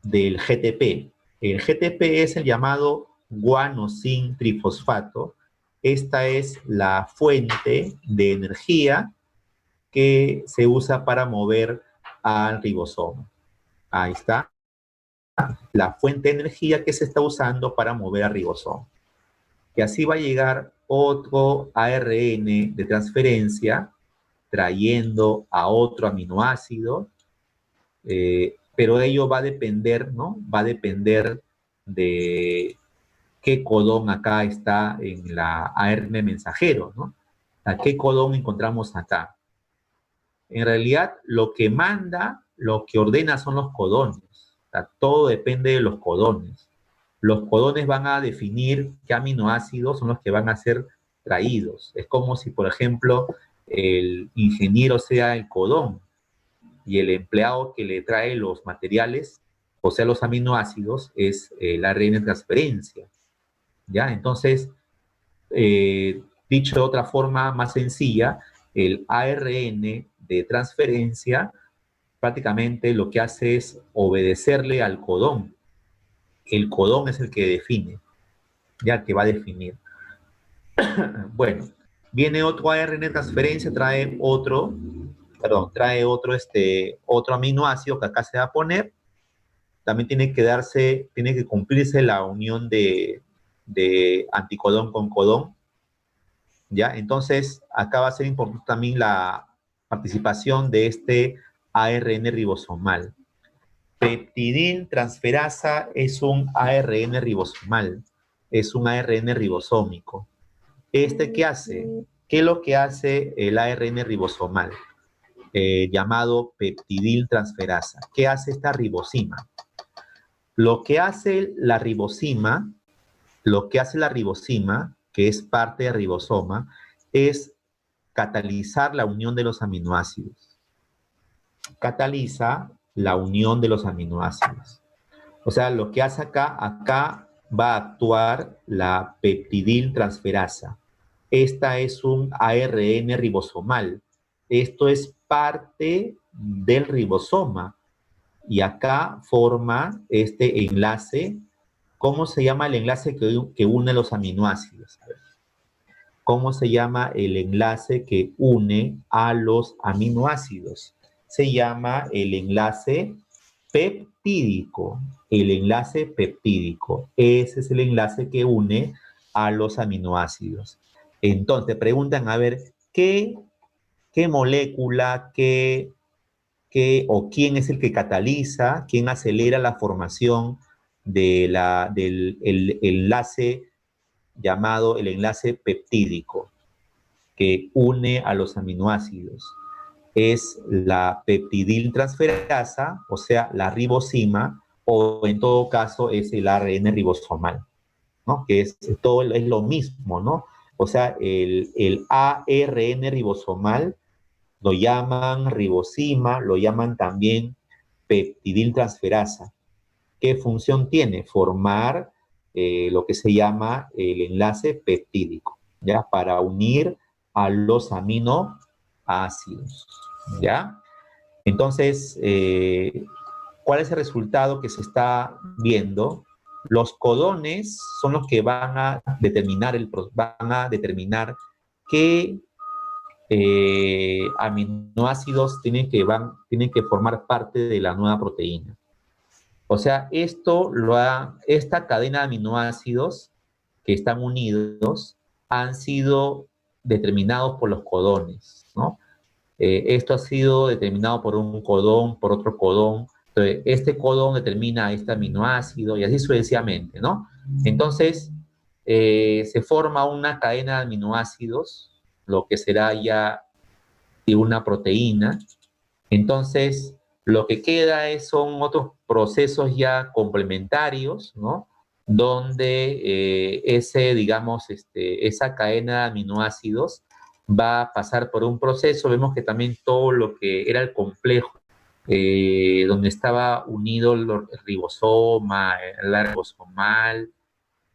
del GTP. El GTP es el llamado guanosin trifosfato. Esta es la fuente de energía que se usa para mover al ribosoma. Ahí está la fuente de energía que se está usando para mover al ribosoma. Y así va a llegar otro ARN de transferencia trayendo a otro aminoácido, pero ello va a depender, ¿no? Va a depender de qué codón acá está en la ARN mensajero, ¿no? ¿A qué codón encontramos acá? En realidad, lo que manda, lo que ordena son los codones. O sea, todo depende de los codones. Los codones van a definir qué aminoácidos son los que van a ser traídos. Es como si, por ejemplo, el ingeniero sea el codón y el empleado que le trae los materiales, o sea, los aminoácidos, es el ARN de transferencia. ¿Ya? Entonces, dicho de otra forma más sencilla, el ARN de transferencia prácticamente lo que hace es obedecerle al codón. El codón es el que define, ya que va a definir. Bueno, viene otro ARN de transferencia, otro aminoácido que acá se va a poner. También tiene que cumplirse la unión de anticodón con codón, ¿ya? Entonces, acá va a ser importante también la participación de este ARN ribosomal. Peptidil transferasa es un ARN ribosomal, es un ARN ribosómico. ¿Qué hace? ¿Qué es lo que hace el ARN ribosomal? Llamado peptidil transferasa. ¿Qué hace esta ribosima? Lo que hace la ribosima, que es parte del ribosoma, es catalizar la unión de los aminoácidos. Cataliza la unión de los aminoácidos. O sea, lo que hace acá va a actuar la peptidil transferasa. Esta es un ARN ribosomal. Esto es parte del ribosoma. Y acá forma este enlace. ¿Cómo se llama el enlace que une los aminoácidos? ¿Cómo se llama el enlace que une a los aminoácidos? Se llama el enlace peptídico. El enlace peptídico. Ese es el enlace que une a los aminoácidos. Entonces, preguntan, a ver, ¿qué molécula, o quién es el que cataliza, quién acelera la formación del enlace llamado el enlace peptídico que une a los aminoácidos? Es la peptidil transferasa, o sea, la ribosima, o en todo caso es el ARN ribosomal, ¿no? Que todo es lo mismo, ¿no? O sea, el ARN ribosomal lo llaman ribosima, lo llaman también peptidil transferasa. ¿Qué función tiene? Formar lo que se llama el enlace peptídico, ¿ya? Para unir a los aminoácidos, ¿ya? Entonces, ¿cuál es el resultado que se está viendo? Los codones son los que van a determinar qué aminoácidos tienen que formar parte de la nueva proteína. O sea, esta cadena de aminoácidos que están unidos han sido determinados por los codones, ¿no? Esto ha sido determinado por un codón, por otro codón. Entonces, este codón determina este aminoácido y así sucesivamente, ¿no? Entonces, se forma una cadena de aminoácidos, lo que será ya una proteína. Entonces, lo que queda son otros procesos ya complementarios, ¿no? Donde esa cadena de aminoácidos va a pasar por un proceso. Vemos que también todo lo que era el complejo, donde estaba unido el ribosoma, el ribosomal,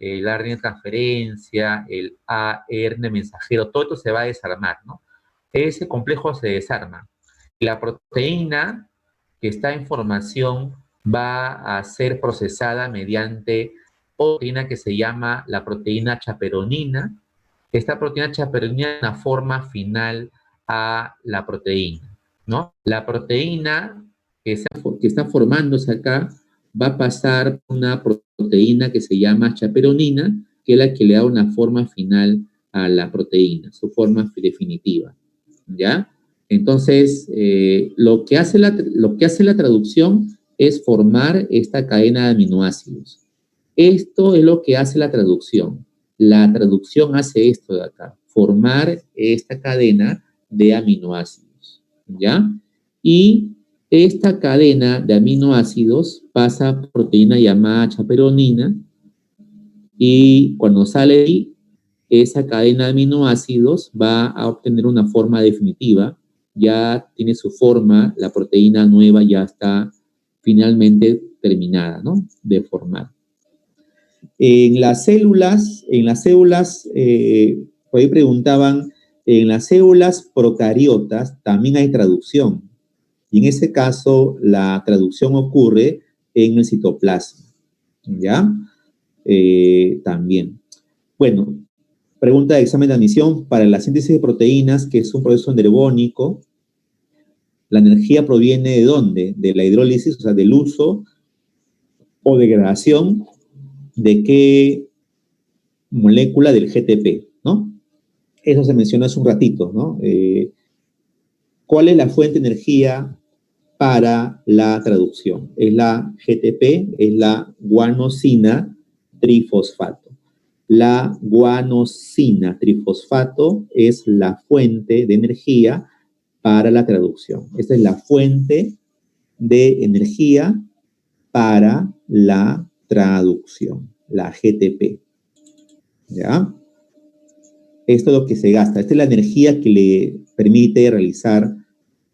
el ARN de transferencia, el ARN mensajero, todo esto se va a desarmar, ¿no? Ese complejo se desarma. La proteína que está en formación va a ser procesada mediante proteína que se llama la proteína chaperonina. Esta proteína chaperonina es una forma final a la proteína, ¿no? La proteína que está formándose acá va a pasar por una proteína que se llama chaperonina, que es la que le da una forma final a la proteína, su forma definitiva, ¿ya? Entonces, lo que hace la traducción es formar esta cadena de aminoácidos. Esto es lo que hace la traducción. La traducción hace esto de acá, formar esta cadena de aminoácidos, ¿ya? Y esta cadena de aminoácidos pasa por proteína llamada chaperonina y cuando sale ahí, esa cadena de aminoácidos va a obtener una forma definitiva, ya tiene su forma, la proteína nueva ya está finalmente terminada, ¿no? De formar. Por ahí preguntaban, en las células procariotas también hay traducción. Y en ese caso, la traducción ocurre en el citoplasma. ¿Ya? También. Bueno, pregunta de examen de admisión. Para la síntesis de proteínas, que es un proceso endergónico, ¿la energía proviene de dónde? De la hidrólisis, o sea, del uso o degradación de qué molécula del GTP, ¿no? Eso se mencionó hace un ratito, ¿no? ¿Cuál es la fuente de energía para la traducción? Es la GTP, es la guanosina trifosfato. La guanosina trifosfato es la fuente de energía para la traducción. Esta es la fuente de energía para la traducción, la GTP. ¿Ya? Esto es lo que se gasta. Esta es la energía que le permite realizar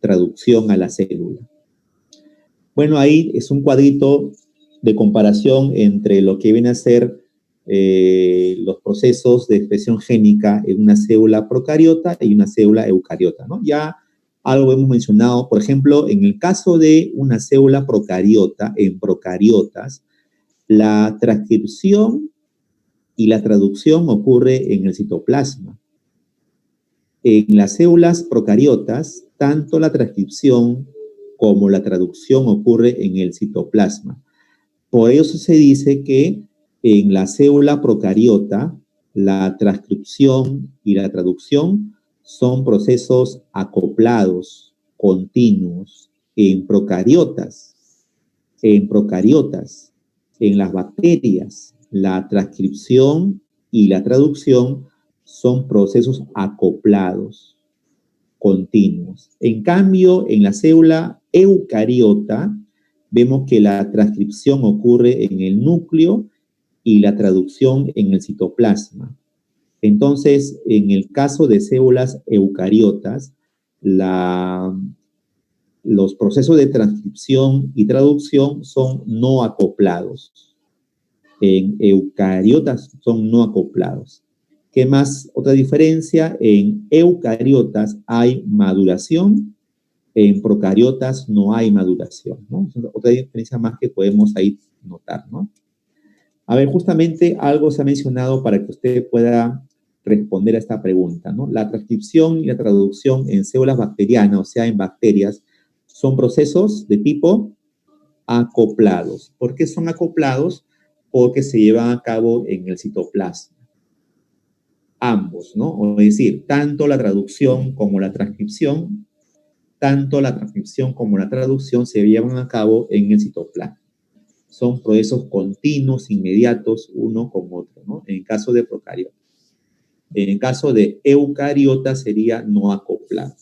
traducción a la célula. Bueno, ahí es un cuadrito de comparación entre lo que viene a ser los procesos de expresión génica en una célula procariota y una célula eucariota, ¿no? Ya algo hemos mencionado, por ejemplo, en el caso de una célula procariota, en procariotas, la transcripción y la traducción ocurre en el citoplasma. En las células procariotas, tanto la transcripción como la traducción ocurre en el citoplasma. Por eso se dice que en la célula procariota, la transcripción y la traducción son procesos acoplados, continuos. En procariotas, en las bacterias, la transcripción y la traducción son procesos acoplados, continuos. En cambio, en la célula eucariota, vemos que la transcripción ocurre en el núcleo y la traducción en el citoplasma. Entonces, en el caso de células eucariotas, los procesos de transcripción y traducción son no acoplados. En eucariotas son no acoplados. ¿Qué más? Otra diferencia, en eucariotas hay maduración, en procariotas no hay maduración, ¿no? Otra diferencia más que podemos ahí notar, ¿no? A ver, justamente algo se ha mencionado para que usted pueda responder a esta pregunta, ¿no? La transcripción y la traducción en células bacterianas, o sea, en bacterias, son procesos de tipo acoplados. ¿Por qué son acoplados? Porque se llevan a cabo en el citoplasma. Ambos, ¿no? Es decir, tanto la traducción como la transcripción se llevan a cabo en el citoplasma. Son procesos continuos, inmediatos, uno con otro, ¿no? En el caso de procariotas. En el caso de eucariotas sería no acoplado.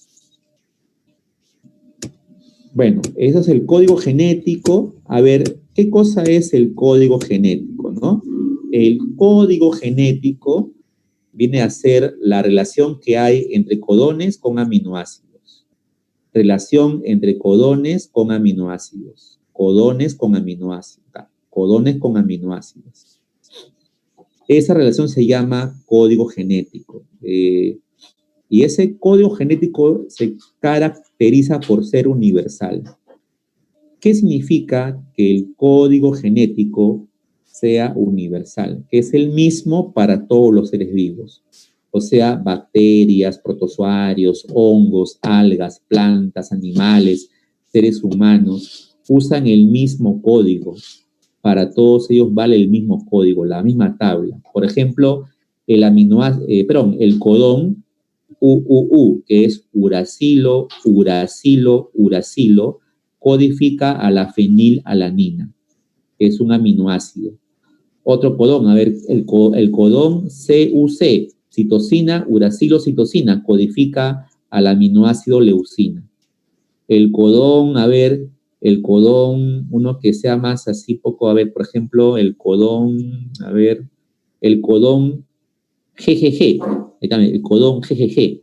Bueno, ese es el código genético. A ver, ¿qué cosa es el código genético, no? El código genético viene a ser la relación que hay entre codones con aminoácidos. Relación entre codones con aminoácidos. Codones con aminoácidos. Codones con aminoácidos. Esa relación se llama código genético. Y ese código genético se caracteriza por ser universal. ¿Qué significa que el código genético sea universal? Que es el mismo para todos los seres vivos. O sea, bacterias, protozoarios, hongos, algas, plantas, animales, seres humanos, usan el mismo código. Para todos ellos vale el mismo código, la misma tabla. Por ejemplo, el codón UUU, que es uracilo, uracilo, uracilo, codifica a la fenilalanina, que es un aminoácido. Otro codón, a ver, el codón CUC, citosina, uracilo, citosina, codifica al aminoácido leucina. El codón, a ver, el codón, uno que sea más así poco, a ver, por ejemplo, el codón, a ver, el codón GGG, el codón GGG,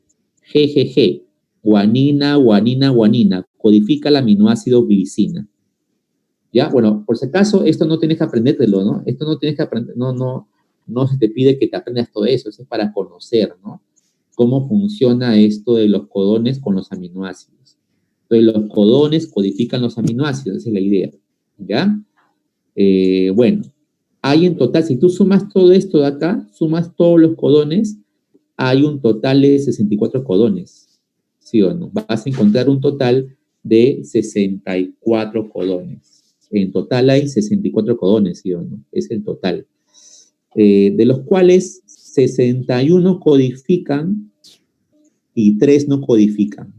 GGG, guanina, guanina, guanina, codifica el aminoácido glicina. ¿Ya? Bueno, por si acaso, esto no tienes que aprendértelo, ¿no? Esto no tienes que aprender, no se te pide que te aprendas todo eso, eso es para conocer, ¿no? Cómo funciona esto de los codones con los aminoácidos. Entonces, los codones codifican los aminoácidos, esa es la idea, ¿ya? Bueno, hay en total, si tú sumas todo esto de acá, sumas todos los codones, hay un total de 64 codones, ¿sí o no? Vas a encontrar un total de 64 codones. En total hay 64 codones, ¿sí o no? Es el total. De los cuales 61 codifican y 3 no codifican.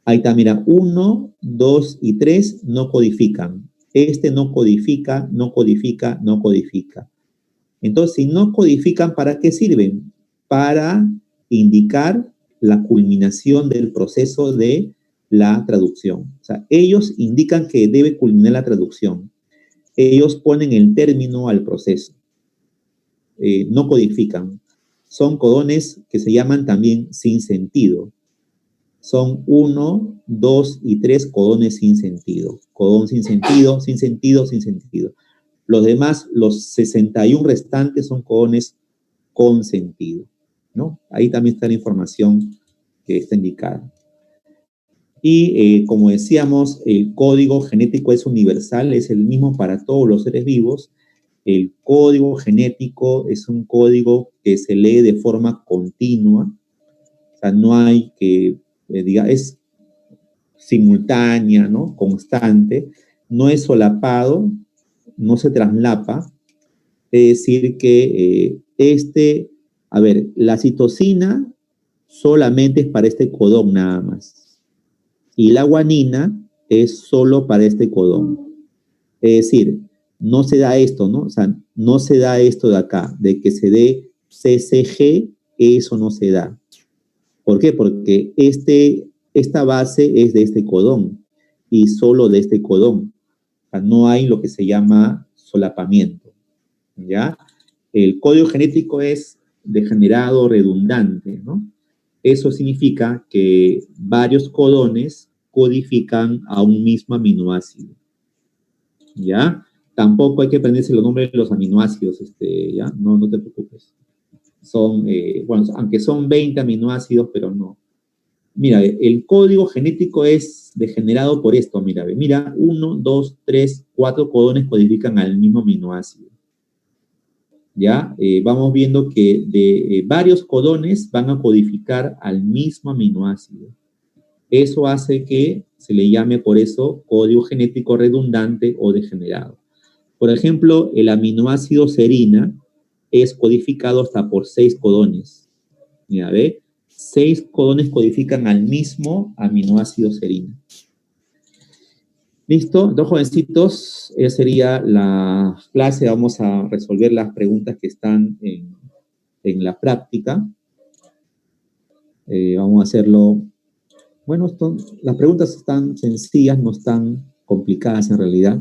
Ahí está, mira, 1, 2 y 3 no codifican. Este no codifica, no codifica, no codifica. Entonces, si no codifican, ¿para qué sirven? Para indicar la culminación del proceso de la traducción. O sea, ellos indican que debe culminar la traducción. Ellos ponen el término al proceso. No codifican. Son codones que se llaman también sin sentido. Son 1, 2 y 3 codones sin sentido. Codón sin sentido, sin sentido, sin sentido. Los demás, los 61 restantes son codones con sentido, ¿no? Ahí también está la información que está indicada. Y como decíamos, el código genético es universal, es el mismo para todos los seres vivos. El código genético es un código que se lee de forma continua, o sea, no hay que, diga, es simultánea, ¿no? Constante, no es solapado, no se traslapa, es decir que a ver, la citosina solamente es para este codón nada más. Y la guanina es solo para este codón. Es decir, no se da esto, ¿no? O sea, no se da esto de acá, de que se dé CCG, eso no se da. ¿Por qué? Porque esta base es de este codón y solo de este codón. O sea, no hay lo que se llama solapamiento, ¿ya? El código genético es degenerado redundante, ¿no? Eso significa que varios codones codifican a un mismo aminoácido, ¿ya? Tampoco hay que aprenderse los nombres de los aminoácidos, ¿ya? No te preocupes. Son, bueno, aunque son 20 aminoácidos, pero no. Mira, el código genético es degenerado por esto, mira, 1, 2, 3, 4 codones codifican al mismo aminoácido. ¿Ya? Vamos viendo que de varios codones van a codificar al mismo aminoácido. Eso hace que se le llame por eso código genético redundante o degenerado. Por ejemplo, el aminoácido serina es codificado hasta por 6 codones. Mira, ¿ve? 6 codones codifican al mismo aminoácido serina. Listo, dos jovencitos, esa sería la clase. Vamos a resolver las preguntas que están en la práctica. Vamos a hacerlo. Bueno, las preguntas están sencillas, no están complicadas en realidad.